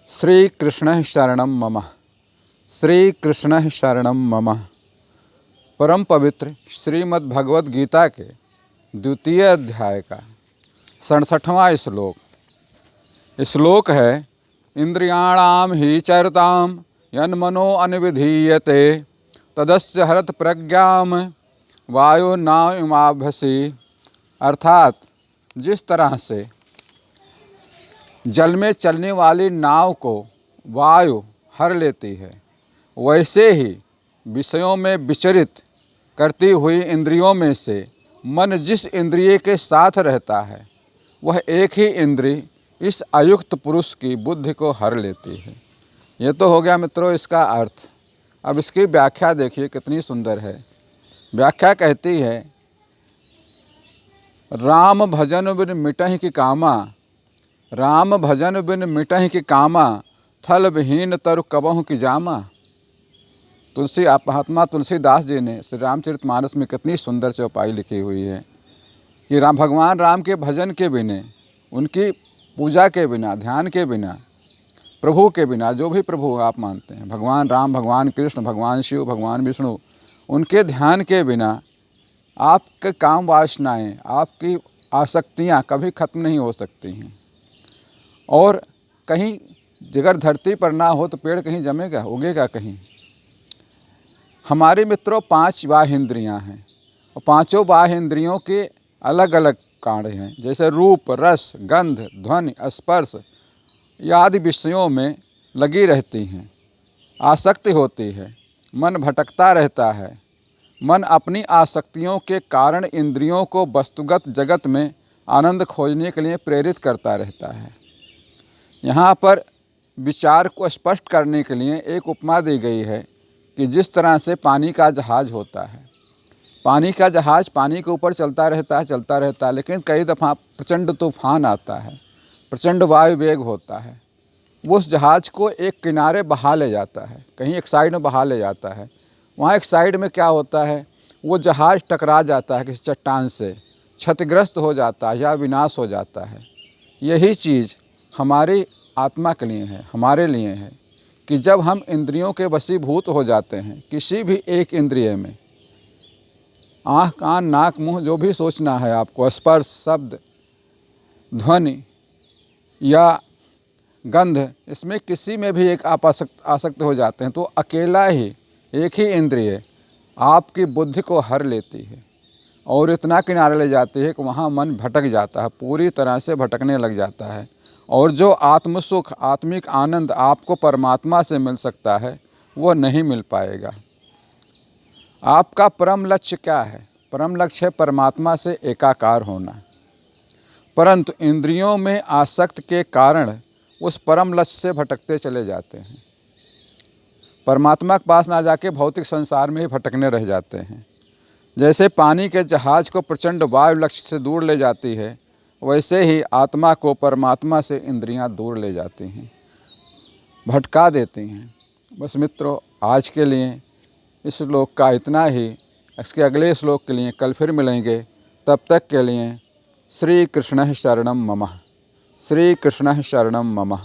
श्री कृष्ण शरणम मम। श्री कृष्ण शरणम मम। परम पवित्र श्रीमद् भगवद गीता के द्वितीय अध्याय का 67वां श्लोक। श्लोक है इंद्रियाणाम ही चरताम यन्मनो अनविधीयते तदस्य हरत प्रज्ञाम वायु नामाभसी। अर्थात जिस तरह से जल में चलने वाली नाव को वायु हर लेती है, वैसे ही विषयों में विचरित करती हुई इंद्रियों में से मन जिस इंद्रिय के साथ रहता है, वह एक ही इंद्रिय इस अयुक्त पुरुष की बुद्धि को हर लेती है। ये तो हो गया मित्रों इसका अर्थ। अब इसकी व्याख्या देखिए कितनी सुंदर है। व्याख्या कहती है, राम भजन बिन मिटहि की कामा, राम भजन बिन मिटहि की कामा, थल विहीन तरु कबहु की जामा। महात्मा तुलसीदास जी ने श्री रामचरितमानस में कितनी सुंदर चौपाई लिखी हुई है कि भगवान राम के भजन के बिना, उनकी पूजा के बिना, ध्यान के बिना, प्रभु के बिना, जो भी प्रभु आप मानते हैं, भगवान राम, भगवान कृष्ण, भगवान शिव, भगवान विष्णु, उनके ध्यान के बिना आपके काम वासनाएँ, आपकी आसक्तियाँ कभी खत्म नहीं हो सकती हैं। और कहीं अगर धरती पर ना हो तो पेड़ कहीं जमेगा, उगेगा कहीं। हमारे मित्रों 5 बाह्य इंद्रियाँ हैं और पांचों बाह्य इंद्रियों के अलग अलग कार्य हैं। जैसे रूप, रस, गंध, ध्वनि, स्पर्श आदि विषयों में लगी रहती हैं, आसक्ति होती है, मन भटकता रहता है। मन अपनी आसक्तियों के कारण इंद्रियों को वस्तुगत जगत में आनंद खोजने के लिए प्रेरित करता रहता है। यहाँ पर विचार को स्पष्ट करने के लिए एक उपमा दी गई है कि जिस तरह से पानी का जहाज होता है, पानी का जहाज पानी के ऊपर चलता रहता है, लेकिन कई दफ़ा प्रचंड तूफान आता है, प्रचंड वायु वेग होता है, वो उस जहाज़ को एक किनारे बहा ले जाता है, कहीं एक साइड में बहा ले जाता है। वहाँ एक साइड में क्या होता है, वो जहाज़ टकरा जाता है किसी चट्टान से, क्षतिग्रस्त हो जाता है या विनाश हो जाता है। यही चीज़ हमारी आत्मा के लिए है, हमारे लिए है कि जब हम इंद्रियों के वशीभूत हो जाते हैं, किसी भी एक इंद्रिय में, आँख, कान, नाक, मुंह, जो भी सोचना है आपको, स्पर्श, शब्द, ध्वनि या गंध, इसमें किसी में भी एक आप आसक्त हो जाते हैं, तो अकेला ही एक ही इंद्रिय आपकी बुद्धि को हर लेती है और इतना किनारे ले जाती है कि वहाँ मन भटक जाता है, पूरी तरह से भटकने लग जाता है। और जो आत्मसुख, आत्मिक आनंद आपको परमात्मा से मिल सकता है, वो नहीं मिल पाएगा। आपका परम लक्ष्य क्या है? परम लक्ष्य है परमात्मा से एकाकार होना। परंतु इंद्रियों में आसक्त के कारण उस परम लक्ष्य से भटकते चले जाते हैं। परमात्मा के पास ना जाके भौतिक संसार में ही भटकने रह जाते हैं। जैसे पानी के जहाज़ को प्रचंड वायु लक्ष्य से दूर ले जाती है, वैसे ही आत्मा को परमात्मा से इंद्रियां दूर ले जाती हैं, भटका देती हैं। बस मित्रों, आज के लिए इस श्लोक का इतना ही। इसके अगले श्लोक के लिए कल फिर मिलेंगे। तब तक के लिए श्री कृष्ण शरणम मम। श्री कृष्ण शरणम मम।